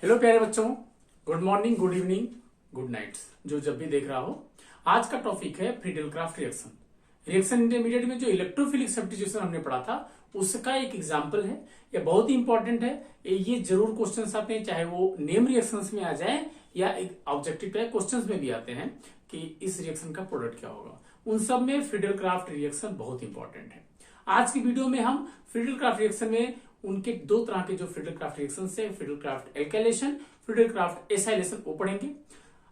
Hello प्यारे बच्चों, good morning, good evening, good nights. जो जब भी देख रहा हो, आज का टॉपिक है फ्रीडल-क्राफ्ट रिएक्शन। रिएक्शन इंटरमीडिएट में जो इलेक्ट्रोफिलिक सब्स्टिट्यूशन हमने पढ़ा था उसका एक एग्जांपल है। ये बहुत ही इंपॉर्टेंट है। ये जरूर क्वेश्चंस आते हैं, चाहे वो नेम रिएक्शंस में आ जाए या एक ऑब्जेक्टिव टाइप क्वेश्चंस में भी आते हैं कि इस रिएक्शन का प्रोडक्ट क्या होगा। उन सब में फ्रीडल-क्राफ्ट रिएक्शन बहुत इंपॉर्टेंट है। आज की वीडियो में हम फ्रीडल-क्राफ्ट रिएक्शन में उनके दो तरह के जो फ्रीडल-क्राफ्ट रिएक्शन है, फ्रीडल-क्राफ्ट एल्काइलेशन, फ्रीडल-क्राफ्ट एसाइलेशन, वो पढ़ेंगे।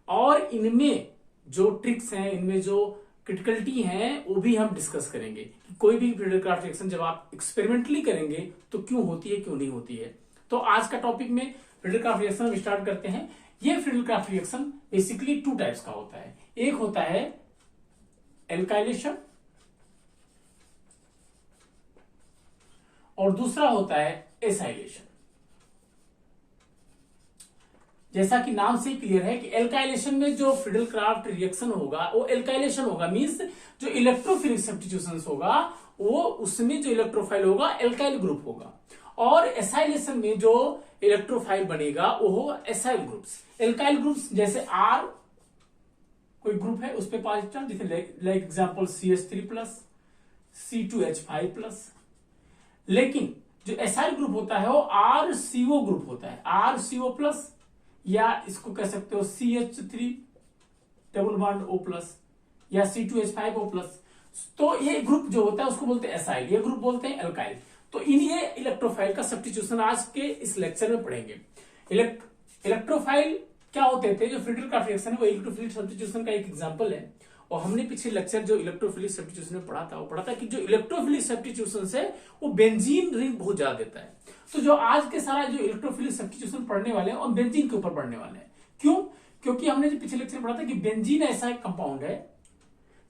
और इनमें जो ट्रिक्स हैं, इनमें जो क्रिटिकलिटी हैं, वो भी हम डिस्कस करेंगे कि कोई भी फ्रीडल-क्राफ्ट रिएक्शन जब आप एक्सपेरिमेंटली करेंगे तो क्यों होती है, क्यों नहीं होती है। तो आज का टॉपिक में फ्रीडल-क्राफ्ट रिएक्शन हम स्टार्ट करते हैं। ये Friedel-Crafts reaction basically two types का होता है। एक होता है एल्काइलेशन और दूसरा होता है एसाइलेशन। जैसा कि नाम से क्लियर है कि एल्काइलेशन में जो फ्रीडल-क्राफ्ट रिएक्शन होगा वो एल्काइलेशन होगा, मींस जो इलेक्ट्रोफिलिक सब्स्टिट्यूशन होगा वो उसमें जो इलेक्ट्रोफाइल होगा एल्काइल ग्रुप होगा, और एसाइलेशन में जो इलेक्ट्रोफाइल बनेगा वो होगा एसाइल ग्रुप्स। एल्काइल ग्रुप्स जैसे आर कोई ग्रुप है उस पर पॉजिटिव, जैसे लाइक एग्जांपल CH3+, C2H5+। लेकिन जो एसाइल ग्रुप होता है वो RCO ग्रुप होता है, RCO+, या इसको कह सकते हो CH3 डबल बॉन्ड O+, या C2H5O+। तो ये ग्रुप जो होता है उसको बोलते हैं एसाइल, ये ग्रुप बोलते हैं एल्काइल। तो इन ये इलेक्ट्रोफाइल का सब्स्टिट्यूशन आज के इस लेक्चर में पढ़ेंगे। इलेक्ट्रोफाइल क्या होते थे, जो फ्रीडल-क्राफ्ट रिएक्शन है वो इलेक्ट्रोफिलिक सब्स्टिट्यूशन का एक एग्जांपल है। और हमने पिछले लेक्चर जो इलेक्ट्रोफिलिक सब्स्टिट्यूशन में पढ़ा था वो पढ़ा था कि जो इलेक्ट्रोफिलिक सब्स्टिट्यूशन से वो बेंजीन रिंग बहुत ज्यादा देता है। तो जो आज के सारा जो इलेक्ट्रोफिलिक सब्स्टिट्यूशन पढ़ने वाले हैं और बेंजीन के ऊपर पढ़ने वाले हैं। क्यों? क्योंकि हमने जो पिछले लेक्चर में पढ़ा था कि बेंजीन ऐसा एक कंपाउंड है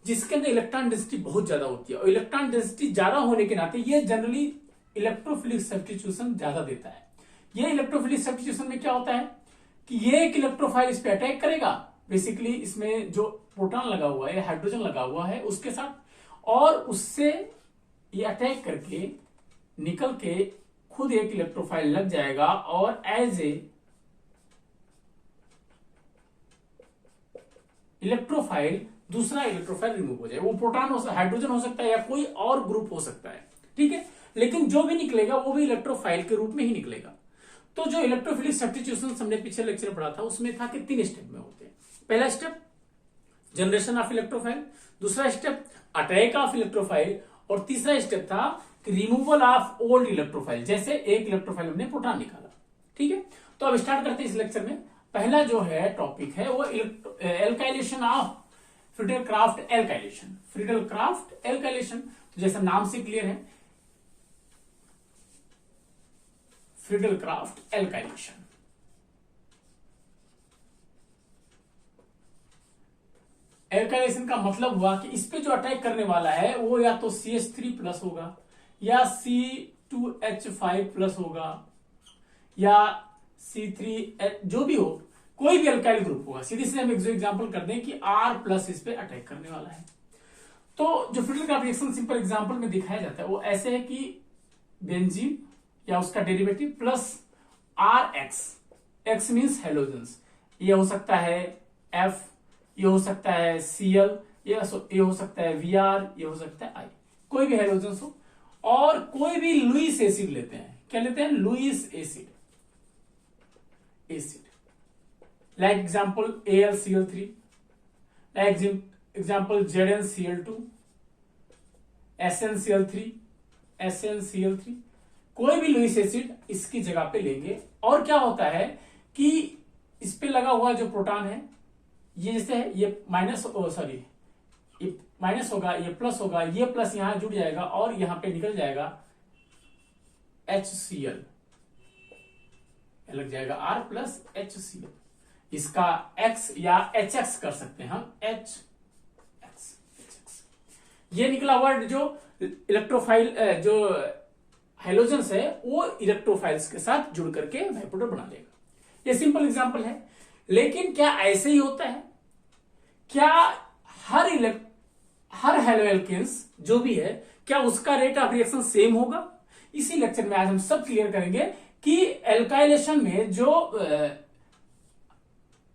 जिसके अंदर इलेक्ट्रॉन डेंसिटी बहुत ज्यादा होती है, और इलेक्ट्रॉन डेंसिटी ज्यादा होने के नाते ये जनरली इलेक्ट्रोफिलिक सब्स्टिट्यूशन ज्यादा देता है। ये इलेक्ट्रोफिलिक सब्स्टिट्यूशन में क्या होता है कि ये एक इलेक्ट्रोफाइल इस पे अटैक करेगा, बेसिकली इसमें जो प्रोटॉन लगा हुआ है, हाइड्रोजन लगा हुआ है उसके साथ, और उससे ये अटैक करके निकल के खुद एक इलेक्ट्रोफाइल लग जाएगा और एज ए इलेक्ट्रोफाइल दूसरा इलेक्ट्रोफाइल रिमूव हो जाए। वो प्रोटॉन हो सकता है, हाइड्रोजन हो सकता है, या कोई और ग्रुप हो सकता है, ठीक है। लेकिन जो भी निकलेगा वो भी इलेक्ट्रोफाइल के रूप में ही निकलेगा। तो जो इलेक्ट्रोफिलिक सब्स्टिट्यूशन हमने पिछले लेक्चर में पढ़ा था उसमें था कि 3 स्टेप में होते हैं। पहला स्टेप जनरेशन ऑफ इलेक्ट्रोफाइल, दूसरा स्टेप अटैक ऑफ इलेक्ट्रोफाइल, और तीसरा स्टेप था कि रिमूवल ऑफ ओल्ड इलेक्ट्रोफाइल। जैसे एक इलेक्ट्रोफाइल हमने प्रोटॉन निकाला, ठीक है। तो अब स्टार्ट करते हैं इस लेक्चर में। पहला जो है टॉपिक है वो alkylation of Friedel-Crafts alkylation. Friedel-Crafts alkylation तो जैसा नाम से क्लियर है, फ्रीडल-क्राफ्ट एल्काइलेशन। एल्काइलेशन का मतलब हुआ कि इस पे जो अटैक करने वाला है वो या तो CH3+ होगा, या C2H5+ होगा, या C3H, जो भी हो, कोई भी अल्काइल ग्रुप होगा। सीधे से हम एक एग्जांपल कर दें कि R+ इस पे अटैक करने वाला है। तो जो फ्रीडल-क्राफ्ट रिएक्शन सिंपल एग्जांपल में दिखाया जाता है वो ऐसे है कि बेंजीन या उसका derivative plus RX, X means halogens, ये हो सकता है F, ये हो सकता है Cl, ये हो सकता है Vr, ये हो सकता है I, कोई भी हेलोजेंस हो। और कोई भी लुईस एसिड लेते हैं, क्या लेते हैं? Lewis acid, like example AlCl3, like example ZnCl2, SnCl3, कोई भी लुईस एसिड इसकी जगह पे लेंगे। और क्या होता है कि इस पे लगा हुआ जो प्रोटॉन है ये जैसे है, ये माइनस होगा, ये प्लस होगा, ये प्लस यहां जुड़ जाएगा और यहां पे निकल जाएगा HCl, लग जाएगा R+HCl। इसका X या HX कर सकते हैं हम, HX। ये निकला वर्ड जो इलेक्ट्रोफाइल जो हाइड्रोजन्स है वो इलेक्ट्रोफाइल्स के साथ जुड़ करके बाई प्रोडक्ट बना देगा। ये सिंपल एग्जांपल है। लेकिन क्या ऐसे ही होता है? क्या हर हेलोएल्केन्स जो भी है क्या उसका रेट ऑफ रिएक्शन सेम होगा, इसी लेक्चर में आज हम सब क्लियर करेंगे कि एल्काइलेशन में जो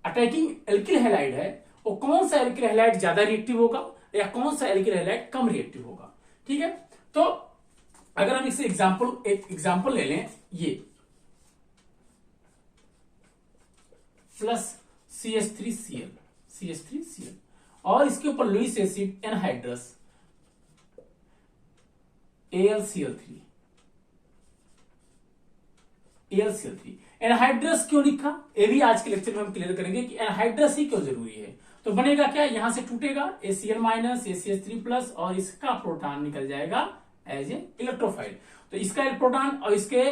अटैकिंग एल्किल हैलाइड है वो कौन सा एल्किल हैलाइड ज्यादा रिएक्टिव होगा या कौन सा एल्किल हैलाइड कम रिएक्टिव होगा। ठीक है, तो अगर हम इसे एक एग्जांपल ले लें, ये प्लस CH3Cl और इसके ऊपर Lewis acid anhydrous AlCl3 anhydrous क्यों लिखा, ये भी आज के लेक्चर में हम क्लियर करेंगे कि एनहाइड्रस ही क्यों जरूरी है। तो बनेगा क्या, यहां से टूटेगा ACl- ACH3+ और इसका प्रोटॉन निकल जाएगा एज ए इलेक्ट्रोफाइल। तो इसका प्रोटॉन और इसके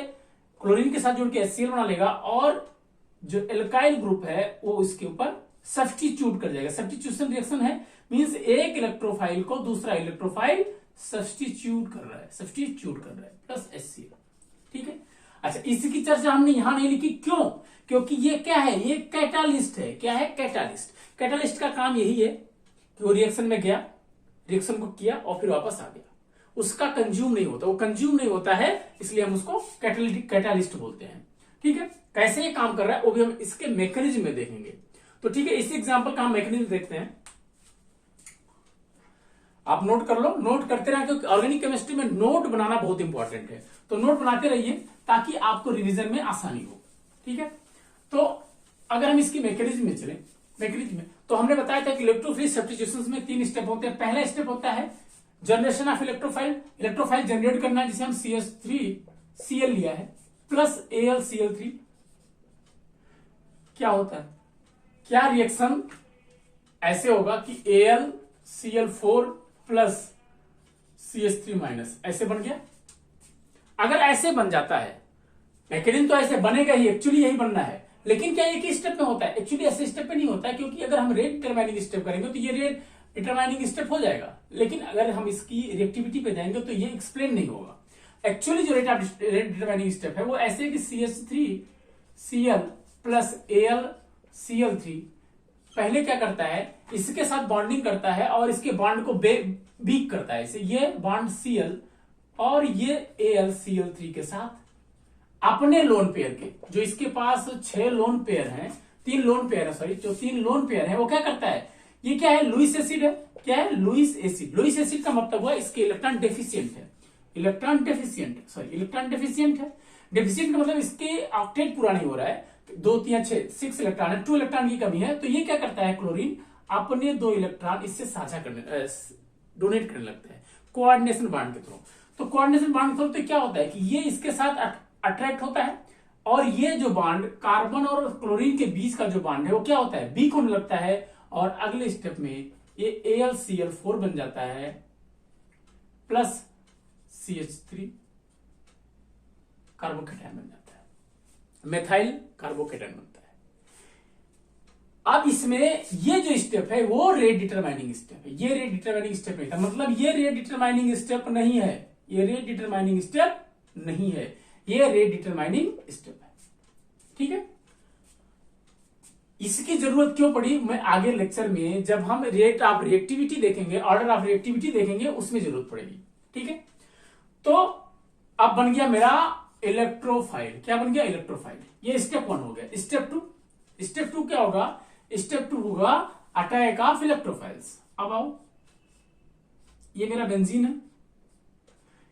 क्लोरीन के साथ जुड़ के HCl बना लेगा और जो एल्काइल ग्रुप है वो इसके ऊपर सब्स्टिट्यूट कर जाएगा। सब्स्टिट्यूशन रिएक्शन है, मींस एक इलेक्ट्रोफाइल को दूसरा इलेक्ट्रोफाइल सब्स्टिट्यूट कर रहा है प्लस HCl। ठीक है, अच्छा इसकी चर्चा हमने यहां नहीं लिखी, क्यों, क्योंकि ये क्या है, ये कैटालिस्ट है। क्या है, कैटालिस्ट। कैटालिस्ट का काम यही है कि वो रिएक्शन में गया, रिएक्शन को किया और फिर वापस आ गया, उसका कंज्यूम नहीं होता, वो कंज्यूम नहीं होता है, इसलिए हम उसको कैटालिस्ट बोलते हैं। ठीक है, कैसे ये काम कर रहा है वो भी हम इसके मैकेनिज्म में देखेंगे। तो ठीक है, इसी एग्जांपल का हम मैकेनिज्म देखते हैं। आप नोट कर लो, नोट करते रहे, क्योंकि ऑर्गेनिक केमिस्ट्री में नोट बनाना बहुत इंपॉर्टेंट है। तो नोट बनाते रहिए ताकि आपको रिवीजन में आसानी हो। ठीक है, तो अगर हम इसकी मैकेनिज्म में चले, मैकेनिज्म में तो हमने बताया था कि इलेक्ट्रोफिलिक सब्स्टिट्यूशन में 3 स्टेप होते हैं। पहला स्टेप होता है जनरेशन ऑफ इलेक्ट्रोफाइल जनरेट करना है, जिसे हम CH3Cl लिया है प्लस AlCl3। क्या होता है, क्या रिएक्शन ऐसे होगा कि AlCl4 प्लस CH3- ऐसे बन गया। अगर ऐसे बन जाता है, मैकेनिज्म तो ऐसे बनेगा ही, एक्चुअली यही बनना है, लेकिन क्या एक ही स्टेप में होता है, एक्चुअली ऐसे स्टेप में नहीं होता है, क्योंकि अगर हम रेट डिटरमाइनिंग स्टेप करेंगे तो ये रेट डिटरमाइनिंग स्टेप हो जाएगा, लेकिन अगर हम इसकी रिएक्टिविटी पे जाएंगे तो ये एक्सप्लेन नहीं होगा। एक्चुअली जो रेट डिटरमाइनिंग स्टेप है वो ऐसे है कि CH3Cl प्लस AlCl3 पहले क्या करता है, इसके साथ बॉन्डिंग करता है और इसके बॉन्ड को वीक करता है। इसे ये बॉन्ड Cl और ये AlCl3 के साथ अपने लोन पेयर के, जो इसके पास 6 लोन पेयर हैं, 3 लोन पेयर है, सॉरी, जो 3 लोन पेयर है वो क्या करता है, ये क्या है, लुईस एसिड है। क्या है, लुईस एसिड। लुईस एसिड का मतलब हुआ इसके इलेक्ट्रॉन डेफिशिएंट है, इलेक्ट्रॉन डेफिशिएंट है। डेफिशिएंट का मतलब इसके ऑक्टेट पूरा नहीं हो रहा है, 2 3 6 इलेक्ट्रॉन है, 2 इलेक्ट्रॉन की कमी है। तो ये क्या करता है, क्लोरीन अपने 2 इलेक्ट्रॉन इससे साझा करने, डोनेट करने लगता है कोऑर्डिनेशन बॉन्ड के थ्रू। तो कोऑर्डिनेशन बॉन्ड के थ्रू तो क्या होता है कि ये इसके साथ अट्रैक्ट होता है और ये जो बॉन्ड कार्बन और क्लोरीन के बीच का जो बॉन्ड है वो क्या होता है, वीक होने लगता है और अगले स्टेप में ये AlCl4 बन जाता है प्लस CH3 कार्बोकेटायन बन जाता है, मेथाइल कार्बोकेटायन बनता है। अब इसमें ये जो स्टेप है वो रेट डिटरमाइनिंग स्टेप है, ये रेट डिटरमाइनिंग स्टेप नहीं था, मतलब ये रेट डिटरमाइनिंग स्टेप नहीं है, ये रेट डिटरमाइनिंग स्टेप नहीं है, ये रेट डिटरमाइनिंग स्टेप है। ठीक है, इसकी जरूरत क्यों पड़ी, मैं आगे लेक्चर में जब हम रेट ऑफ रिएक्टिविटी देखेंगे, ऑर्डर ऑफ रिएक्टिविटी देखेंगे, उसमें जरूरत पड़ेगी। ठीक है, तो अब बन गया मेरा इलेक्ट्रोफाइल। क्या बन गया, इलेक्ट्रोफाइल। ये स्टेप 1 हो गया। स्टेप टू क्या होगा, स्टेप 2 होगा अटैक ऑफ इलेक्ट्रोफाइल्स। अब आओ, ये मेरा बेंजीन है,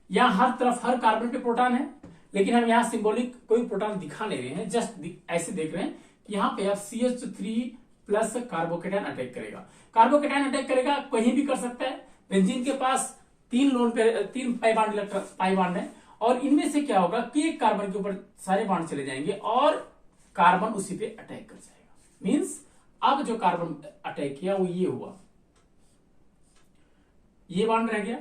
यहां हर तरफ हर कार्बन पे प्रोटॉन है, लेकिन हम यहां सिंबॉलिक कोई प्रोटॉन दिखा नहीं रहे हैं, जस्ट ऐसे देख रहे हैं कि यहां पे आप CH3 प्लस कार्बोकेटायन अटैक करेगा। कार्बोकेटायन अटैक करेगा, कहीं भी कर सकता है। बेंजीन के पास 3 पाई बॉन्ड है और इनमें से क्या होगा कि एक कार्बन के ऊपर सारे बॉन्ड चले जाएंगे और कार्बन उसी पे अटैक कर जाएगा। मींस अब जो कार्बन अटैक किया वो ये हुआ, ये बॉन्ड रह गया,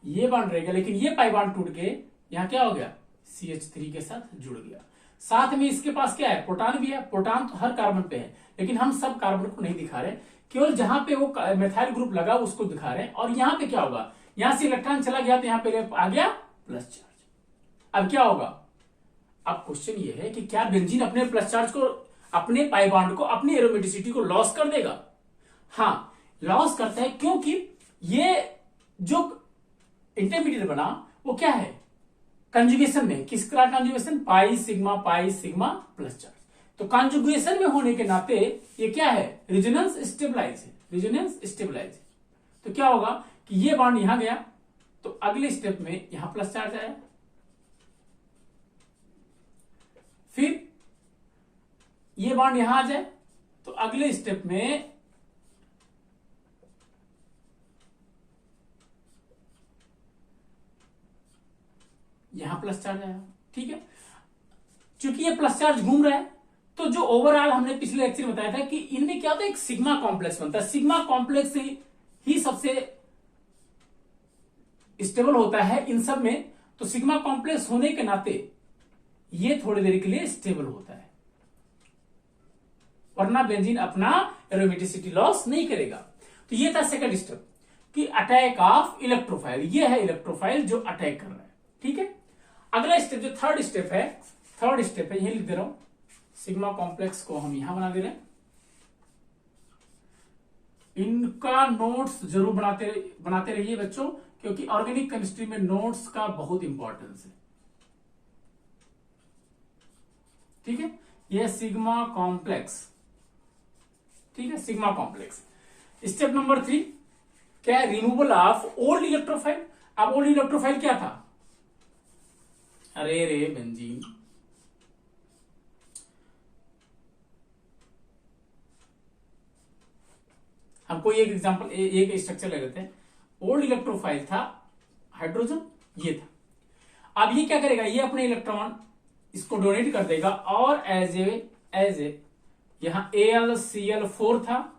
ये बॉन्ड रह गया, लेकिन ये पाई बॉन्ड टूट के यहां क्या हो गया, CH3 के साथ जुड़ गया। साथ में इसके पास क्या है, प्रोटॉन भी है। प्रोटॉन तो हर कार्बन पे है, लेकिन हम सब कार्बन को नहीं दिखा रहे, केवल जहां पे वो मेथाइल ग्रुप लगा उसको दिखा रहे हैं। और यहां पे क्या होगा, यहां से इलेक्ट्रॉन चला गया तो यहां पे आ गया प्लस चार्ज। अब क्या होगा, अब क्वेश्चन ये है कि क्या बेंजीन अपने प्लस चार्ज को, अपने पाई बॉन्ड को, अपनी एरोमेटिसिटी को लॉस कर देगा? हाँ, लॉस करता है, क्योंकि ये जो इंटरमीडिएट बना वो क्या है, कंजुगेशन में किस तरह conjugation, pi sigma plus charge. तो कंजुगेशन में होने के नाते ये क्या है, रेजोनेंस स्टेबलाइज है, रेजोनेंस स्टेबलाइज है। तो क्या होगा कि ये बॉन्ड यहां गया तो अगले स्टेप में यहां प्लस चार्ज आया, फिर ये बॉन्ड यहां आ जाए तो अगले स्टेप में यहां प्लस चार्ज आया। ठीक है, क्योंकि ये प्लस चार्ज घूम रहा है तो जो ओवरऑल हमने पिछले लेक्चर में बताया था कि इनमें क्या होता है, एक सिग्मा कॉम्प्लेक्स बनता है। सिग्मा कॉम्प्लेक्स ही सबसे स्टेबल होता है इन सब में। तो सिग्मा कॉम्प्लेक्स होने के नाते ये थोड़ी देर के लिए स्टेबल होता है, वरना बेंजीन अपना एरोमेटिसिटी लॉस नहीं करेगा। तो ये था सेकंड स्टेप कि अटैक ऑफ इलेक्ट्रोफाइल। ये है इलेक्ट्रोफाइल जो अटैक कर रहा है। ठीक है, अगला स्टेप जो थर्ड स्टेप है, यही लिख दे रहा हूं, सिग्मा कॉम्प्लेक्स को हम यहां बना दे रहे हैं। इनका नोट्स जरूर बनाते रहिए बच्चों, क्योंकि ऑर्गेनिक केमिस्ट्री में नोट्स का बहुत इंपॉर्टेंस है। ठीक है, यह सिग्मा कॉम्प्लेक्स। ठीक है, सिग्मा कॉम्प्लेक्स। स्टेप नंबर 3 क्या है, रिमूवल ऑफ ओल्ड इलेक्ट्रोफाइल। अब ओल्ड इलेक्ट्रोफाइल क्या था, अरे रे बेंजीन, हमको एक एग्जांपल, एक स्ट्रक्चर ले लेते हैं। ओल्ड इलेक्ट्रोफाइल था हाइड्रोजन, ये था। अब ये क्या करेगा, ये अपने इलेक्ट्रॉन इसको डोनेट कर देगा और एज ए यहां AlCl4 था,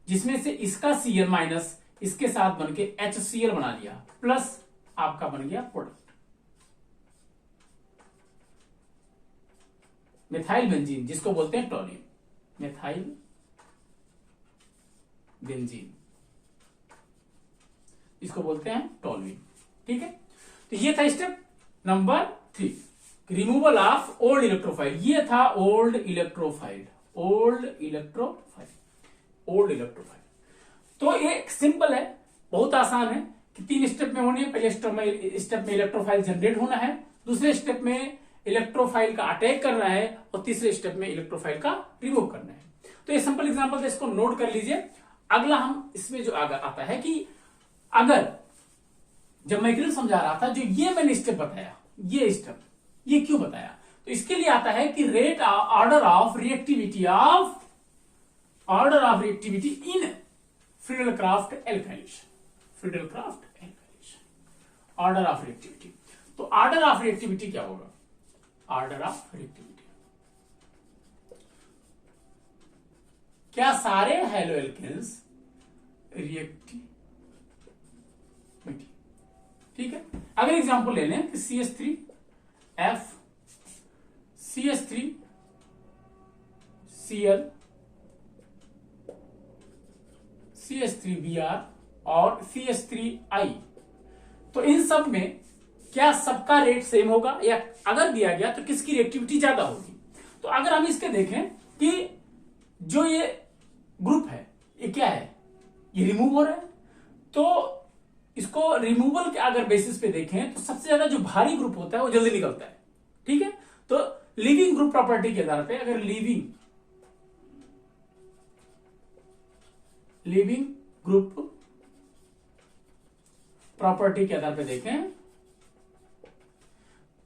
जिसमें से इसका Cl माइनस इसके साथ बन के HCl बना लिया, प्लस आपका बन गया प्रोडक्ट मिथाइल बेंजीन, जिसको बोलते हैं टोल्यूइन, मिथाइल बेंजीन, इसको बोलते हैं टोल्यूइन। ठीक है, तो ये था step number 3, removal of old electrophile. ये था ओल्ड इलेक्ट्रोफाइल। तो ये सिंपल है, बहुत आसान है कि 3 स्टेप में होनी है। पहले स्टेप में इलेक्ट्रोफाइल जनरेट होना है, दूसरे स्टेप में इलेक्ट्रोफाइल का अटैक करना है और तीसरे स्टेप में इलेक्ट्रोफाइल का रिमूव करना है। तो ये सिंपल एग्जांपल है, इसको नोट कर लीजिए। अगला हम इसमें जो आगे आता है कि अगर जब मैकेनिज्म समझा रहा था, जो ये मैंने स्टेप बताया, ये स्टेप ये क्यों बताया, तो इसके लिए आता है कि rate order of reactivity in Friedel-Crafts alkylation, order of reactivity. तो ऑर्डर ऑफ रिएक्टिविटी क्या होगा, ऑर्डर ऑफ रिएक्टिविटी, क्या सारे हैलो एल्केन्स रिएक्टिविटी। ठीक है, अगर एग्जांपल ले लें कि CH3F CH3Cl CH3Br और CH3I, तो इन सब में क्या सबका रेट सेम होगा, या अगर दिया गया तो किसकी रिएक्टिविटी ज्यादा होगी। तो अगर हम इसके देखें कि जो ये ग्रुप है ये क्या है, ये रिमूव हो रहा है, तो इसको रिमूवल के अगर बेसिस पे देखें तो सबसे ज्यादा जो भारी ग्रुप होता है वो जल्दी निकलता है। ठीक है, तो लीविंग ग्रुप प्रॉपर्टी के आधार पे अगर लीविंग ग्रुप प्रॉपर्टी के आधार पे देखें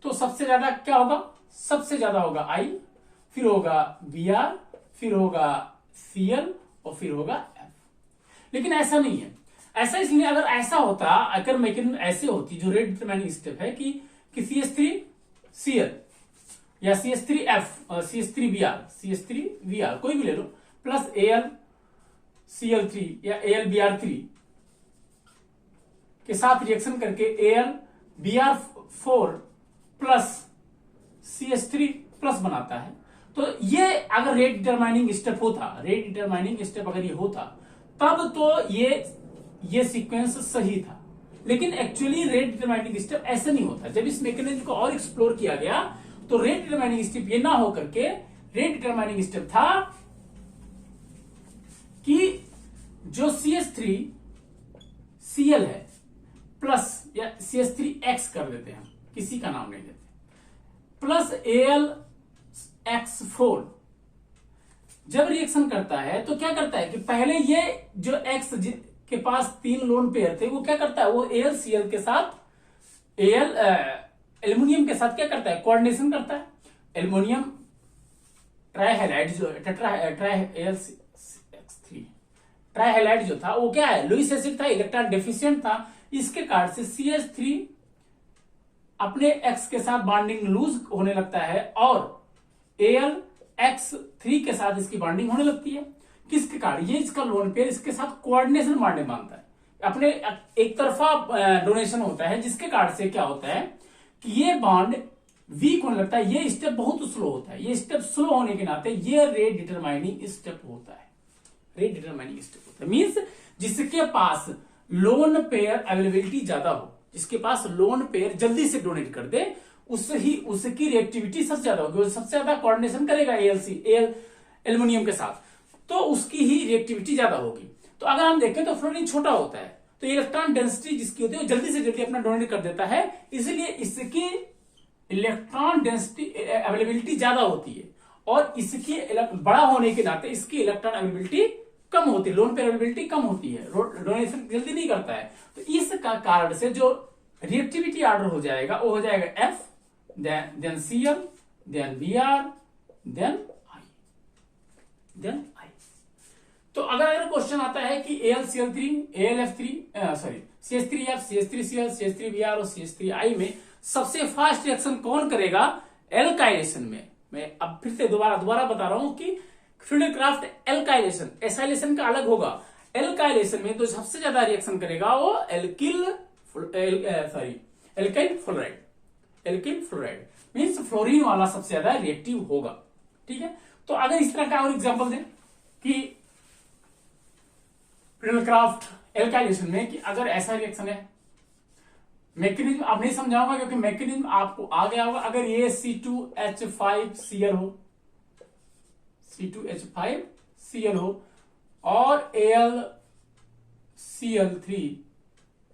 तो सबसे ज्यादा क्या होगा, सबसे ज्यादा होगा I, फिर होगा Br, फिर होगा Cl और फिर होगा F। लेकिन ऐसा नहीं है, ऐसा इसलिए, अगर ऐसा होता, अगर मैकेनिज्म ऐसे होती, जो रेट डिटरमाइनिंग स्टेप है कि CH3Cl या CH3Br कोई भी ले लो, प्लस AlCl3 या AlBr3 के साथ रिएक्शन करके AlBr4 प्लस CH3 प्लस बनाता है। तो ये अगर रेट डिटरमाइनिंग स्टेप होता, अगर ये होता, तब तो ये सीक्वेंस सही था। लेकिन एक्चुअली रेट डिटरमाइनिंग स्टेप ऐसा नहीं होता। जब इस मैकेनिज्म को और एक्सप्लोर किया गया तो रेट डिटरमाइनिंग स्टेप ये ना होकर के रेट डिटरमाइनिंग स्टेप था कि जो CH3Cl है प्लस या CH3X कर देते हैं, किसी का नाम नहीं लेते, प्लस AlX4 जब रिएक्शन करता है तो क्या करता है कि पहले ये जो X के पास 3 लोन पेयर थे वो क्या करता है, वो AlCl के साथ एल्युमिनियम के साथ क्या करता है, कोऑर्डिनेशन करता है। एल्युमिनियम ट्राइहैलाइड जो ट्राइहैलाइड जो था वो क्या है, लुईस एसिड था, इलेक्ट्रॉन डेफिशिएंट था। इसके कारण से CH3 अपने X के साथ बॉन्डिंग लूज होने लगता है और AlX3 के साथ इसकी बॉन्डिंग होने लगती है। किसके कारण, ये इसका लोन पेयर इसके साथ कोऑर्डिनेशन बॉन्डिंग मांगता है, अपने एक तरफा डोनेशन होता है, जिसके कारण से क्या होता है कि ये बॉन्ड वीक होने लगता है। ये स्टेप बहुत स्लो होता है, ये स्टेप स्लो होने के नाते ये रेट डिटरमाइनिंग स्टेप होता है, रेट डिटरमाइनिंग स्टेप होता है। मींस जिसके पास लोन पेयर अवेलेबिलिटी ज्यादा हो, जिसके पास लोन पेयर जल्दी से डोनेट कर दे, उसकी रिएक्टिविटी सबसे ज्यादा होगी, सबसे ज्यादा कोऑर्डिनेशन करेगा एल्युमिनियम के साथ, तो उसकी ही रिएक्टिविटी ज्यादा होगी। तो अगर हम देखें तो फ्लोरीन छोटा होता है, तो इलेक्ट्रॉन डेंसिटी जिसकी होती है वो जल्दी से जल्दी अपना डोनेट कर देता है, इसलिए इसकी इलेक्ट्रॉन डेंसिटी अवेलेबिलिटी ज्यादा होती है और इसकी बड़ा होने के नाते इसकी इलेक्ट्रॉन अवेलेबिलिटी कम होती है, लोन पेयर अवेलेबिलिटी कम होती है, डोनेशन जल्दी नहीं करता है। तो इसका कारण से जो रिएक्टिविटी ऑर्डर हो जाएगा वो हो जाएगा F, then Cl, then Br, then I। तो अगर क्वेश्चन आता है कि AlCl3, AlF3, sorry CH3F, CH3Cl, CH3Br और CH3I में सबसे फास्ट रिएक्शन कौन करेगा एल्काइलेशन में। मैं अब फिर से दोबारा बता रहा हूं कि फिल्डक्राफ्ट एल्काइलेशन, एसाइलेशन का अलग होगा। एल्काइलेशन में तो सबसे ज्यादा रिएक्शन करेगा वो एल्किल फ्लोराइड मीन्स फ्लोरीन वाला सबसे ज्यादा रिएक्टिव होगा। ठीक है, तो अगर इस तरह का और एग्जांपल दें कि फिल्डक्राफ्ट एल्काइलेशन में कि अगर ऐसा रिएक्शन है, मैकेनिज्म आप नहीं समझाऊंगा क्योंकि मैकेनिज्म आपको आ गया होगा। अगर ये C2H5Cl हो, C2H5Cl हो और AlCl3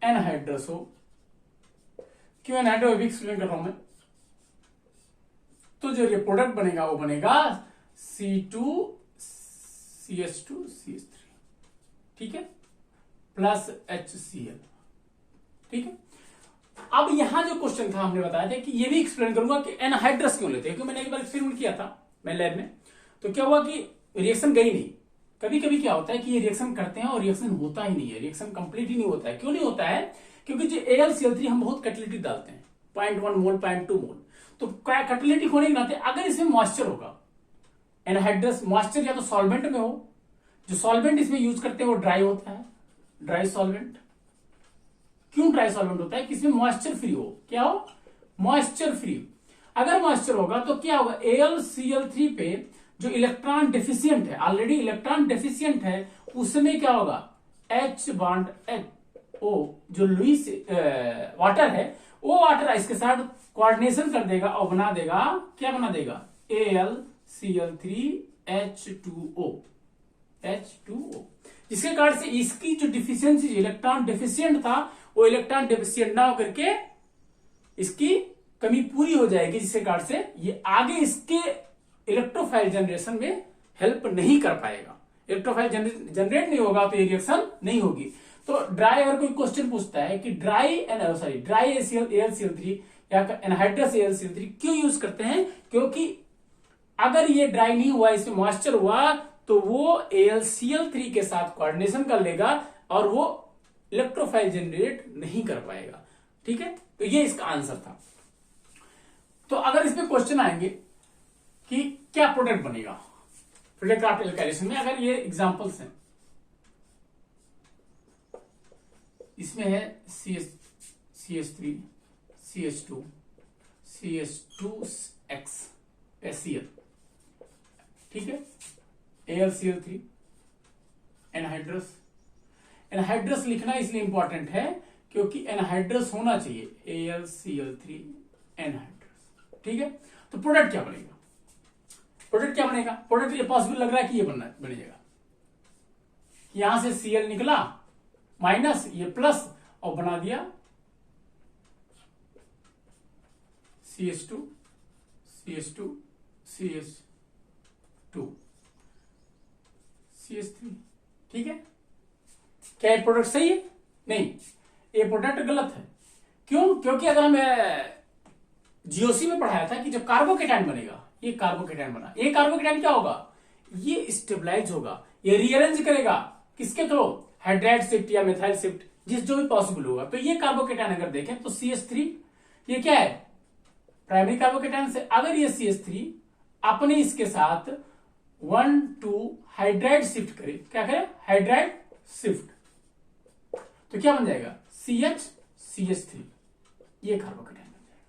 एनहाइड्रस हो, क्यों एनहाइड्रस भी एक्सप्लेन कर रहा हूं मैं, तो जो ये प्रोडक्ट बनेगा वो बनेगा C2CH2CH3, ठीक है, प्लस HCl। ठीक है, अब यहां जो क्वेश्चन था हमने बताया था कि ये भी एक्सप्लेन करूंगा कि एनहाइड्रस क्यों लेते हैं, क्योंकि मैंने एक बार एक्सपेरिमेंट किया था मैं लैब में, तो क्या हुआ कि रिएक्शन गई नहीं। कभी कभी क्या होता है कि ये रिएक्शन करते हैं और रिएक्शन होता ही नहीं है, रिएक्शन कंप्लीट ही नहीं होता है। क्यों नहीं होता है, क्योंकि जो AlCl3 हम बहुत कैटालिटिक डालते हैं, 0.1 मोल 0.2 मोल, तो कैटालिटिक होने के नाते अगर इसमें मॉइस्चर होगा, एनहाइड्रस मॉइस्चर या तो सॉल्वेंट में हो, जो सॉल्वेंट इसमें यूज करते हैं वो ड्राई होता है, ड्राई सॉल्वेंट। क्यों ड्राई सॉल्वेंट होता है कि इसमें मॉइस्चर फ्री हो, क्या हो, मॉइस्चर फ्री। अगर मॉइस्चर होगा तो क्या होगा, AlCl3 पे जो इलेक्ट्रॉन डेफिशिएंट है, ऑलरेडी इलेक्ट्रॉन डेफिशिएंट है, उसमें क्या होगा, H बॉन्ड O जो लुईस वाटर है, वो वाटर इसके साथ कोऑर्डिनेशन कर देगा और बना देगा, क्या बना देगा, AlCl3H2O, जिसके कारण से इसकी जो डिफिशियंसी इलेक्ट्रॉन डेफिशिएंट था वो इलेक्ट्रॉन डेफिशिएंट ना होकर के इसकी कमी पूरी हो जाएगी, जिसके कारण से ये आगे इसके इलेक्ट्रोफाइल जनरेशन में हेल्प नहीं कर पाएगा। इलेक्ट्रोफाइल जनरेट नहीं होगा तो ये रिएक्शन नहीं होगी। तो ड्राई, अगर कोई क्वेश्चन पूछता है कि ड्राई AlCl3 या एनहाइड्रस AlCl3 क्यों यूज करते हैं, क्योंकि अगर ये ड्राई नहीं हुआ, इसमें मॉइस्चर हुआ, तो वो AlCl3 के साथ कोऑर्डिनेशन कर लेगा और वो इलेक्ट्रोफाइल जनरेट नहीं कर पाएगा। ठीक है, तो ये इसका आंसर था। तो अगर इसमें क्वेश्चन आएंगे कि क्या प्रोडक्ट बनेगा फिल्डक्राफ्ट एल्काइलेशन में, अगर ये एग्जांपल्स हैं, इसमें है CH3, CH2, CH2X, HCl, ठीक है, AlCl3, एनहाइड्रस लिखना इसलिए इंपॉर्टेंट है क्योंकि एनहाइड्रस होना चाहिए, AlCl3 एनहाइड्रस। ठीक है, तो प्रोडक्ट क्या बनेगा, प्रोडक्ट ये पॉसिबल लग रहा है कि ये बनेगा, यहां से Cl निकला माइनस, ये प्लस और बना दिया CH2 CH2 CH2 CH3। ठीक है, क्या ये प्रोडक्ट सही है? नहीं, ये प्रोडक्ट गलत है। क्यों? क्योंकि अगर हमें जीओसी में पढ़ाया था कि जब कार्बोकेटाइन बनेगा, ये कार्बोकेटाइन बना, ये कार्बोकेटाइन क्या होगा? ये स्टेबलाइज होगा, ये रीअरेंज करेगा किसके थ्रू? हाइड्राइड शिफ्ट या मिथाइल शिफ्ट, जिस जो भी पॉसिबल होगा। तो ये कार्बोकेटाइन अगर देखें तो CH3 ये क्या है? प्राइमरी कार्बोकेटाइन से अगर ये CH3 अपने इसके साथ 1,2 हाइड्राइड शिफ्ट करे, क्या करे? हाइड्राइड शिफ्ट, तो क्या बन जाएगा? CH3, ये कार्बोकेटाइन बन जाएगा।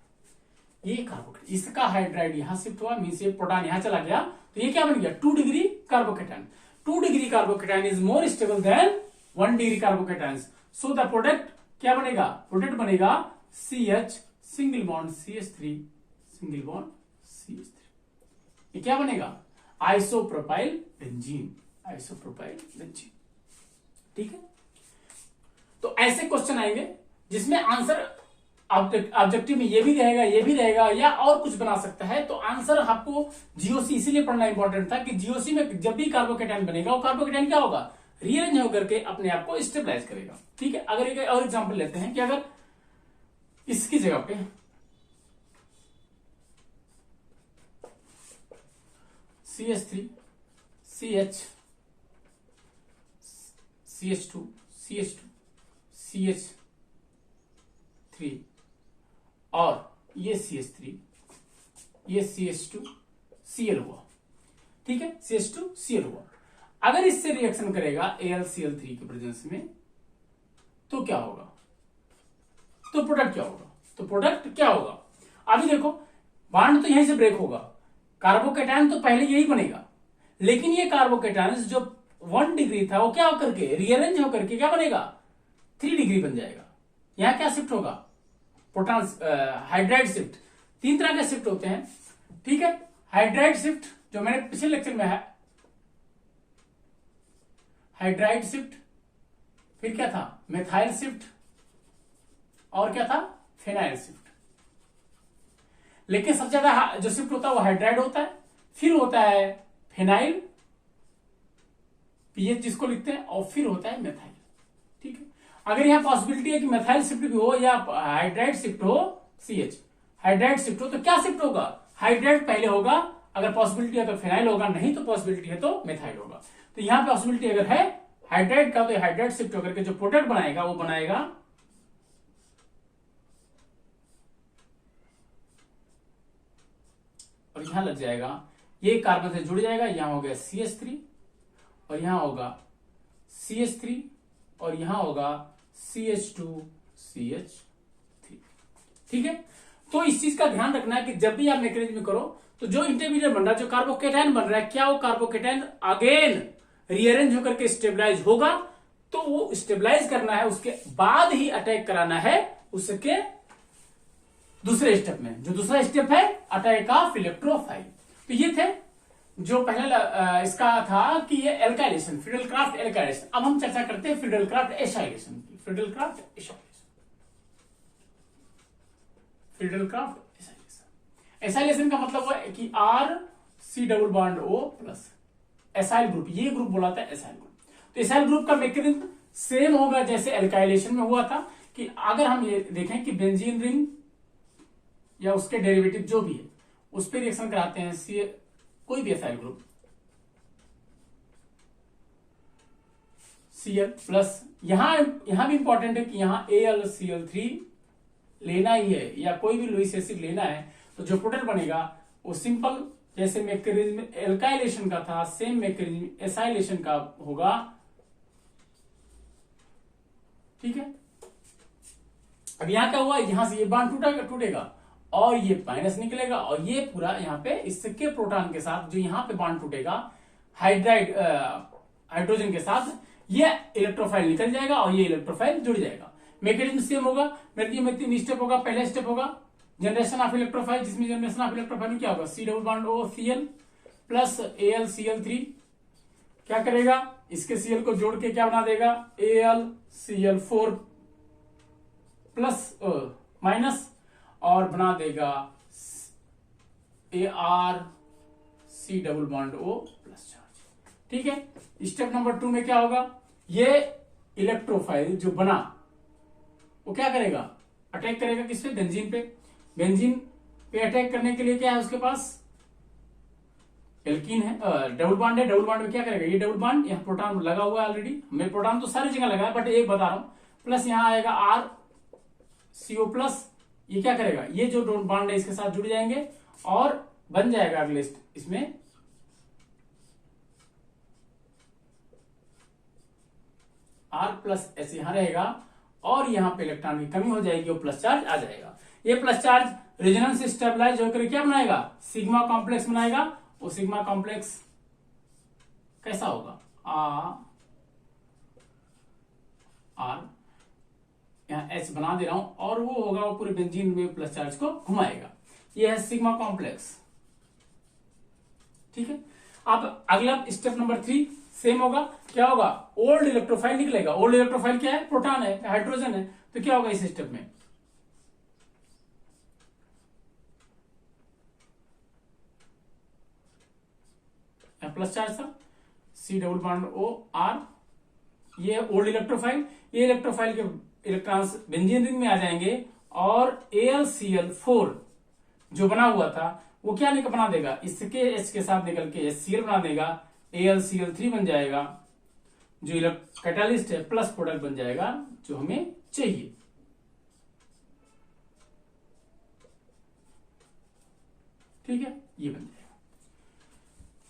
ये कार्बोकेटाइन, इसका हाइड्राइड यहां शिफ्ट हुआ, मींस ये प्रोटॉन यहां चला गया, तो ये क्या बन गया? 2 degree carbocation. 2 degree carbocation is more stable then 1 degree carbocation. So the product क्या बनेगा? प्रोडक्ट बनेगा CH single bond CH3 single bond CH3। ये क्या बनेगा? Isopropyl benzene, isopropyl benzene. ठीक है, तो ऐसे क्वेश्चन आएंगे जिसमें आंसर ऑब्जेक्टिव में ये भी रहेगा, ये भी रहेगा, या और कुछ बना सकता है। तो आंसर आपको जीओसी इसीलिए पढ़ना इंपॉर्टेंट था कि जीओसी में जब भी कार्बोकेटाइन बनेगा, वो कार्बोकेटाइन क्या होगा? रीअरेंज होकर के अपने आप को स्टेबलाइज करेगा। ठीक है, अगर एक और एग्जांपल लेते हैं कि अगर इसकी जगह पे CH3 CH2 CH3 और ये CH3 ये CH2 Cl हुआ। ठीक है, CH2 Cl हुआ। अगर इससे रिएक्शन करेगा AlCl3 के प्रेजेंस में, तो क्या होगा? तो प्रोडक्ट क्या होगा? तो प्रोडक्ट क्या होगा? अभी देखो, बॉन्ड तो यहीं से ब्रेक होगा, कार्बोकेटाइन तो पहले यही बनेगा, लेकिन ये कार्बोकेटाइन जो 1 डिग्री था वो क्या होकर के रीअरेंज होकर के क्या बनेगा? 3 डिग्री बन जाएगा। यहां क्या शिफ्ट होगा? Proton hydride shift. 3 तरह के शिफ्ट होते हैं। ठीक है, हाइड्राइड शिफ्ट जो मैंने पिछले लेक्चर में है, हाइड्राइड शिफ्ट, फिर क्या था? मेथाइल शिफ्ट, और क्या था? Phenyl shift. लेकिन सबसे ज्यादा जो शिफ्ट होता है वो हाइड्राइड होता है, फिर होता है फेनाइल पीएच जिसको लिखते हैं, और फिर होता है मेथाइल। ठीक है, अगर यहां पॉसिबिलिटी है कि मेथाइल शिफ्ट भी हो या हाइड्राइड शिफ्ट हो, CH हाइड्राइड शिफ्ट हो, तो क्या शिफ्ट होगा? हाइड्राइड पहले होगा, अगर पॉसिबिलिटी है तो फेनाइल होगा, नहीं तो पॉसिबिलिटी है तो मेथाइल होगा। तो यहां पॉसिबिलिटी अगर है हाइड्राइड का, तो हाइड्राइड शिफ्ट होकर के जो प्रोडक्ट बनाएगा वो बनाएगा और यहां लग जाएगा, ये कार्बन से जुड़ जाएगा, यहां हो गया CH3 और यहां होगा CH3 और यहां होगा CH2 CH3। ठीक है, तो इस चीज का ध्यान रखना है कि जब भी आप मैकेनिज्म में करो तो जो इंटरमीडिएट बन रहा है, जो कार्बोकेटाइन बन रहा है, क्या वो कार्बोकेटाइन अगेन रीअरेंज होकर के स्टेबलाइज होगा? तो वो स्टेबलाइज करना है, उसके बाद ही अटैक कराना है उसके दूसरे स्टेप में। जो दूसरा स्टेप है अटैक ऑफ इलेक्ट्रोफाइल। तो ये थे जो पहले इसका था कि ये एल्काइलेशन, फ्रीडल-क्राफ्ट एल्काइलेशन। अब हम चर्चा करते हैं फ्रीडल-क्राफ्ट एसाइलेशन की। Friedel-Crafts acylation, Friedel-Crafts acylation. Acylation का मतलब है कि RC+O+, एसाइल ग्रुप, ये ग्रुप बोला था एसाइल ग्रुप। तो एसाइल ग्रुप का मैकेनिज्म सेम होगा जैसे एल्काइलेशन में हुआ था, कि अगर हम ये देखें कि बेंजीन रिंग या उसके डेरिवेटिव जो भी है उस पर रिएक्शन कराते हैं कोई भी एसाइल ग्रुप, Cl+, यहां भी इंपॉर्टेंट है कि यहां AlCl3 लेना ही है या कोई भी लुईस एसिड लेना है, तो जो प्रोडक्ट बनेगा वो सिंपल जैसे मैकेनिज्म एल्काइलेशन का था, सेम मैकेनिज्म एसाइलेशन का होगा। ठीक है, अब यहां क्या हुआ? यहां से ये बॉन्ड टूटेगा और ये माइनस निकलेगा, और ये पूरा यहाँ पे इसके प्रोटॉन के साथ जो यहाँ पे बॉन्ड टूटेगा हाइड्रोजन के साथ, ये इलेक्ट्रोफाइल निकल जाएगा और ये इलेक्ट्रोफाइल जुड़ जाएगा। मैकेनिज्म सेम होगा। में 3 स्टेप होगा। पहला स्टेप होगा जनरेशन ऑफ इलेक्ट्रोफाइल, जिसमें जनरेशन ऑफ इलेक्ट्रोफाइल में क्या होगा? C+O प्लस AlCl3 क्या करेगा? इसके Cl को जोड़ के क्या बना देगा? AlCl4 प्लस माइनस, और बना देगा ArC double bond O plus charge. ठीक है, स्टेप नंबर 2 में क्या होगा, ये इलेक्ट्रोफाइल जो बना वो क्या करेगा, अटैक करेगा किस पे, बेंजीन पे। बेंजीन पे अटैक करने के लिए क्या है उसके पास, एल्कीन है, डबल बॉन्ड है। डबल बॉन्ड में क्या करेगा, ये डबल बॉन्ड, यहाँ प्रोटॉन लगा हुआ है ऑलरेडी, मैं प्रोटॉन तो सारी जगह लगा है बट एक बता रहा हूं, प्लस यहाँ आएगा RCO प्लस, ये क्या करेगा, ये जो डबल बॉन्ड है इसके साथ जुड़ जाएंगे और बन जाएगा अगले इसमें R प्लस एस यहां रहेगा और यहां पे इलेक्ट्रॉन की कमी हो जाएगी और प्लस चार्ज आ जाएगा। ये प्लस चार्ज रेजोनेंस स्टेबलाइज होकर क्या बनाएगा, सिग्मा कॉम्प्लेक्स बनाएगा। वो सिग्मा कॉम्प्लेक्स कैसा होगा, R यहां H बना दे रहा हूं और वो होगा, वो पूरे बेंजीन में प्लस चार्ज को घुमाएगा। ये है सिग्मा कॉम्प्लेक्स। ठीक है, अब अगला स्टेप नंबर 3 सेम होगा, क्या होगा, ओल्ड इलेक्ट्रोफाइल निकलेगा। ओल्ड इलेक्ट्रोफाइल क्या है, प्रोटॉन है, हाइड्रोजन है, तो क्या होगा इस स्टेप में, प्लस चार्ज था, C double bond O R, ये ओल्ड इलेक्ट्रोफाइल, ये इलेक्ट्रोफाइल के इलेक्ट्रॉन्स बेंजीन रिंग में आ जाएंगे और AlCl4 जो बना हुआ था वो क्या बना देगा, इसके H के साथ निकल के HCl बना देगा, AlCl3 बन जाएगा, जो कैटालिस्ट है प्लस प्रोडक्ट बन जाएगा जो हमें चाहिए। ठीक है, ये बन जाएगा।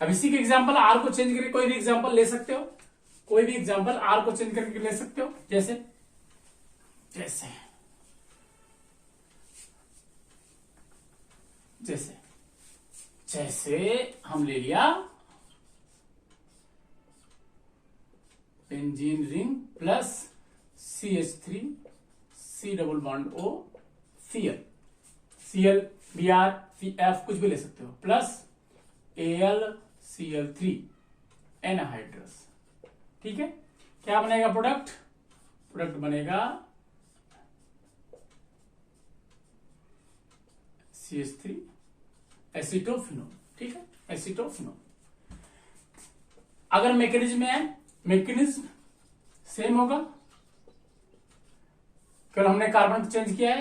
अब इसी के एग्जांपल R को चेंज करके कोई भी एग्जांपल ले सकते हो, कोई भी एग्जांपल R को चेंज करके ले सकते हो, जैसे जैसे जैसे जैसे हम ले लिया benzene ring plus CH3 C double bond O Cl Br F कुछ भी ले सकते हो, प्लस AlCl3 एनहाइड्रस। ठीक है, क्या बनेगा प्रोडक्ट, प्रोडक्ट बनेगा CH3 एसिटोफिनोल। ठीक है, एसिटोफिनोल। अगर मैकेनिज्म है, मैकेनिज्म सेम होगा, केवल हमने कार्बन चेंज किया है,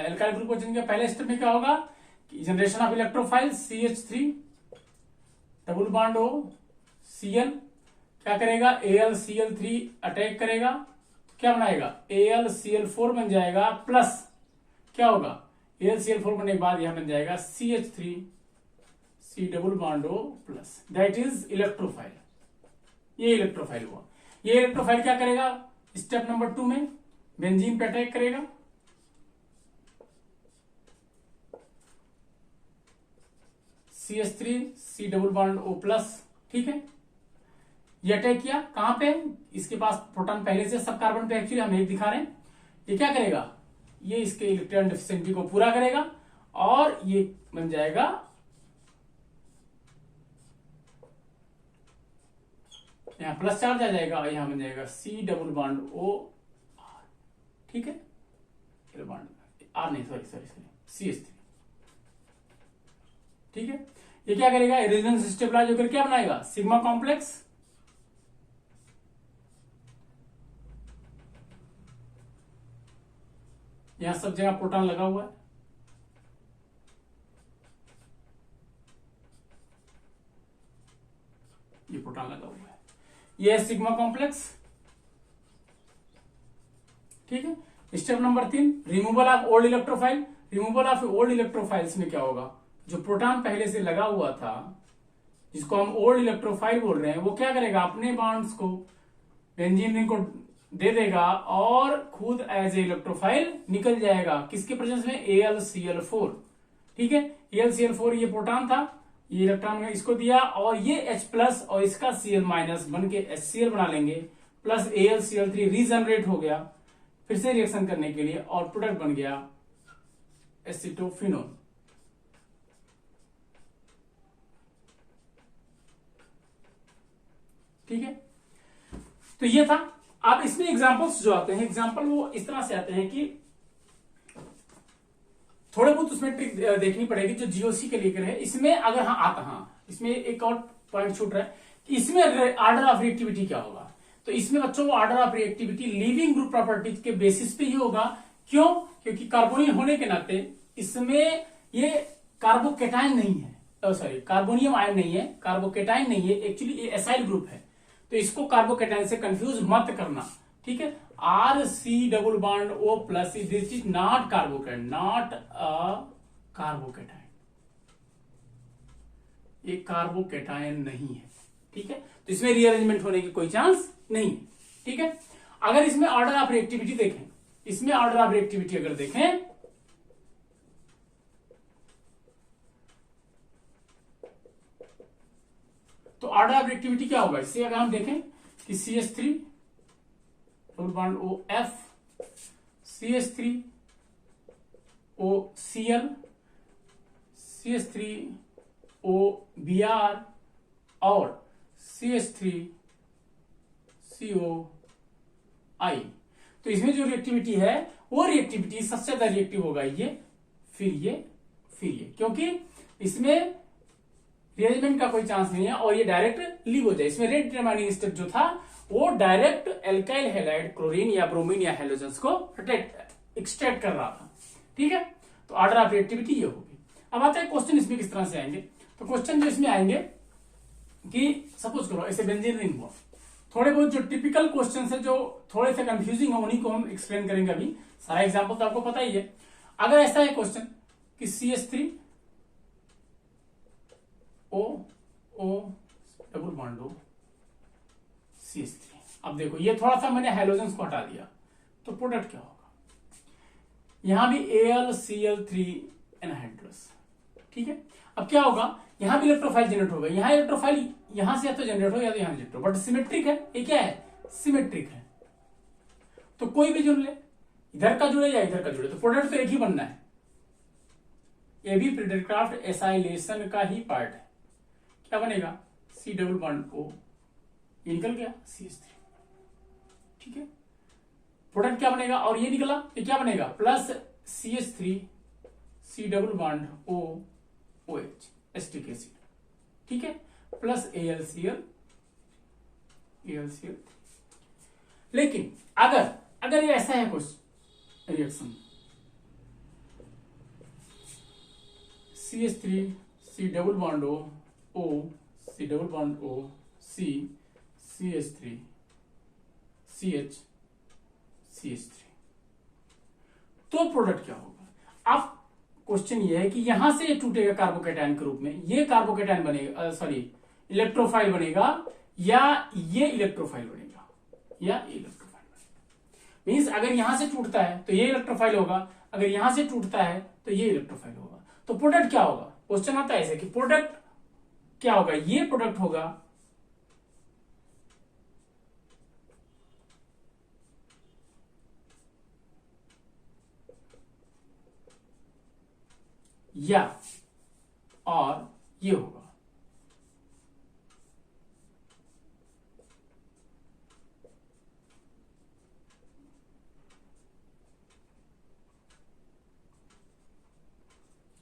एल्काइल ग्रुप को चेंज किया। पहले स्टेप में क्या होगा, generation of electrophile CH3 double bond O Cl क्या करेगा, AlCl3 अटैक करेगा, क्या बनाएगा, AlCl4 बन जाएगा, प्लस क्या होगा, AlCl4 बनने के बाद यहां बन जाएगा CH3 C double bond O plus, that is electrophile. ये इलेक्ट्रोफाइल हुआ। ये इलेक्ट्रोफाइल क्या करेगा, स्टेप नंबर 2 में बेंजीन पे अटैक करेगा, CH3 C double bond O plus. ठीक है, ये अटैक किया कहां पे, इसके पास प्रोटॉन पहले से सब कार्बन पे, एक्चुअली हम एक दिखा रहे हैं। ये क्या करेगा, ये इसके इलेक्ट्रॉन डेफिशिएंसी को पूरा करेगा और ये बन जाएगा यहां प्लस चार्ज आ जाएगा और यहां बन जाएगा C double bond O R। ठीक है, बॉन्ड R नहीं, सॉरी CH3। ठीक है, ये क्या करेगा, रेजोनेंस स्टेबलाइज होकर क्या बनाएगा, सिग्मा कॉम्प्लेक्स। यहां सब जगह प्रोटॉन लगा हुआ है, ये प्रोटॉन लगा हुआ है, ये है सिग्मा कॉम्प्लेक्स। ठीक है, step number 3 removal of old electrophile. Removal of old electrophiles में क्या होगा, जो प्रोटॉन पहले से लगा हुआ था जिसको हम ओल्ड इलेक्ट्रोफाइल बोल रहे हैं, वो क्या करेगा, अपने बॉन्ड्स को बेंजीन रिंग को दे देगा और खुद एज ए इलेक्ट्रोफाइल निकल जाएगा, किसके प्रेजेंस में, AlCl4। ठीक है, AlCl4 ये प्रोटॉन था, ये इलेक्ट्रॉन में इसको दिया और ये H प्लस और इसका Cl माइनस बन के HCl बना लेंगे, प्लस AlCl3 रीजनरेट हो गया फिर से रिएक्शन करने के लिए और प्रोडक्ट बन गया एसिटोफिनोल। ठीक है, तो ये था। अब इसमें एग्जांपल्स जो आते हैं, एग्जांपल वो इस तरह से आते हैं कि थोड़े बहुत उसमें ट्रिक देखनी पड़ेगी जो जीओसी के लिए है। इसमें अगर हाँ आता, हाँ इसमें एक और पॉइंट छूट रहा है कि इसमें ऑर्डर ऑफ रिएक्टिविटी क्या होगा। तो इसमें बच्चों वो order of reactivity leaving group properties के बेसिस पे ही होगा। क्यों? क्योंकि कार्बोनियम होने के नाते इसमें ये कार्बोकेटाइन नहीं है, सॉरी कार्बोनियम आयन नहीं है, कार्बोकेटाइन नहीं है, एक्चुअली ये एसाइल ग्रुप है। तो इसको कार्बोकेटाइन से कंफ्यूज मत करना, ठीक है। R C double bond O plus, this is not carbocation, not a carbocation, ये कार्बोकेटाइन नहीं है, ठीक है। तो इसमें रीअरेंजमेंट होने की कोई चांस नहीं, ठीक है। अगर इसमें ऑर्डर ऑफ रिएक्टिविटी देखें, इसमें ऑर्डर ऑफ रिएक्टिविटी अगर देखें तो ऑर्डर ऑफ रिएक्टिविटी क्या होगा। इससे अगर हम देखें कि CH3 double bond O F, CH3 O Cl, CH3 O Br और CH3 CO I। तो इसमें जो रिएक्टिविटी है वो रिएक्टिविटी सबसे ज्यादा रिएक्टिव होगा ये, फिर ये, फिर ये, क्योंकि इसमें रिएरेंजमेंट का कोई चांस नहीं है और ये डायरेक्ट लीव हो जाए। इसमें रेट डिटरमाइनिंग स्टेप जो था वो डायरेक्ट एल्काइल हैलाइड क्लोरीन या ब्रोमीन या हेलोजेंस को एक्सट्रैक्ट कर रहा था, ठीक है। तो ऑर्डर ऑफ रिएक्टिविटी ये होगी। अब आता है क्वेश्चन इसमें किस तरह से आएंगे। तो क्वेश्चन जो इसमें आएंगे कि सपोज करो ऐसे बेंजीन रिंग हुआ, थोड़े बहुत जो टिपिकल क्वेश्चन है जो थोड़े से कंफ्यूजिंग है उन्हीं को हम एक्सप्लेन करेंगे। अभी सारा एग्जांपल तो आपको पता ही है। अगर ऐसा है क्वेश्चन कि CH3 O double bond O CH3, अब देखो ये थोड़ा सा मैंने हाइड्रोजन को हटा दिया तो प्रोडक्ट क्या होगा। यहां भी AlCl3 एनहाइड्रस, ठीक है। अब क्या होगा, यहां भी इलेक्ट्रोफाइल जनरेट होगा, यहां इलेक्ट्रोफाइल यहां से या तो जनरेट हो या तो यहां जनरेट हो, बट सिमेट्रिक है। ये क्या है, सिमेट्रिक है। तो कोई भी जुड़ ले, इधर का जुड़े या इधर का जुड़े, तो प्रोडक्ट तो एक ही बनना है। ये भी प्रिडेक्राफ्ट एसाइलेशन का ही पार्ट है। क्या बनेगा, C डबल बॉन्ड O, ये निकल गया CH3, ठीक है। प्रोडक्ट क्या बनेगा, और ये निकला, ये क्या बनेगा, plus CH3 C double bond O OH acetic acid, ठीक है, प्लस AlCl। लेकिन अगर ये ऐसा है कुछ reaction, CH3 C double bond O C double bond O C CH3 CH CH3, तो प्रोडक्ट क्या होगा। अब क्वेश्चन ये है कि यहां से ये टूटेगा कार्बोकेटाइन के रूप में, ये कार्बोकेटाइन बनेगा, सॉरी इलेक्ट्रोफाइल बनेगा, या ये इलेक्ट्रोफाइल बनेगा, या इलेक्ट्रोफाइल बनेगा। मींस अगर यहां से टूटता है तो ये इलेक्ट्रोफाइल होगा, अगर यहां से टूटता है तो ये इलेक्ट्रोफाइल होगा। तो प्रोडक्ट क्या होगा, क्वेश्चन आता है ऐसे कि प्रोडक्ट क्या होगा, ये प्रोडक्ट होगा या और ये होगा।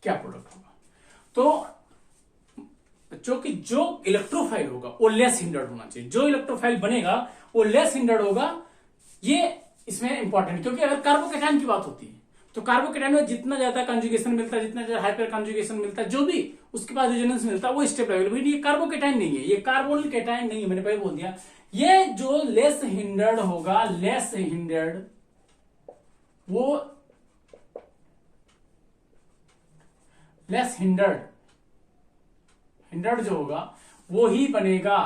क्या प्रोडक्ट होगा, तो बच्चों की जो इलेक्ट्रोफाइल होगा वो लेस हिंडर्ड होना चाहिए, जो इलेक्ट्रोफाइल बनेगा वो लेस हिंडर्ड होगा। ये इसमें इंपॉर्टेंट, क्योंकि अगर कार्बोकेटाइन की बात होती है तो कार्बोकेटाइन में जितना ज्यादा कंजुगेशन मिलता है, जितना ज्यादा हाइपर कंजुगेशन मिलता है, जो भी उसके बाद रेजोनेंस मिलता है वो स्टेप लेवल। ये कार्बोकेटाइन नहीं है, ये कार्बोनिल केटाइन नहीं है, मैंने पहले बोल दिया। ये जो लेस हिंडर्ड होगा, लेस हिंडर्ड, वो लेस हिंडर्ड जो होगा वो ही बनेगा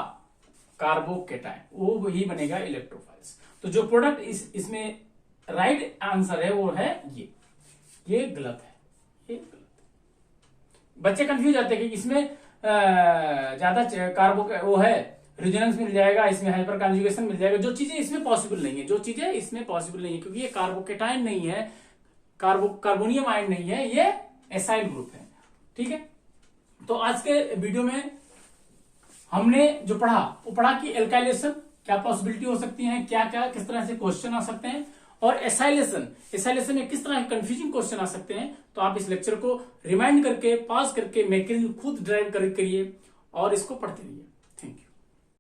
कार्बोकेटाइन, वो ही बनेगा इलेक्ट्रोफाइल्स। तो जो प्रोडक्ट इसमें राइट आंसर है वो है ये गलत है, ये गलत है। बच्चे कंफ्यूज आते हैं कि इसमें ज्यादा कार्बो वो है रेजोनेंस मिल जाएगा, इसमें हाइपर कॉन्जुगेशन मिल जाएगा, जो चीजें इसमें पॉसिबल नहीं है, जो चीजें इसमें पॉसिबल नहीं है, क्योंकि ये कार्बोकेटाइन नहीं है, कार्बोनियम आयन नहीं है, ये एसाइल ग्रुप है, ठीक है। तो आज के वीडियो में हमने जो पढ़ा वो पढ़ा कि एल्काइलेशन क्या पॉसिबिलिटी हो सकती है, क्या क्या किस तरह से क्वेश्चन आ सकते हैं, और एसाइलेशन में किस तरह के कंफ्यूजिंग क्वेश्चन आ सकते हैं, तो आप इस लेक्चर को रिमाइंड करके, पॉज करके मैकेनिज्म खुद ड्राइव करिए और इसको पढ़ते रहिए। Thank you.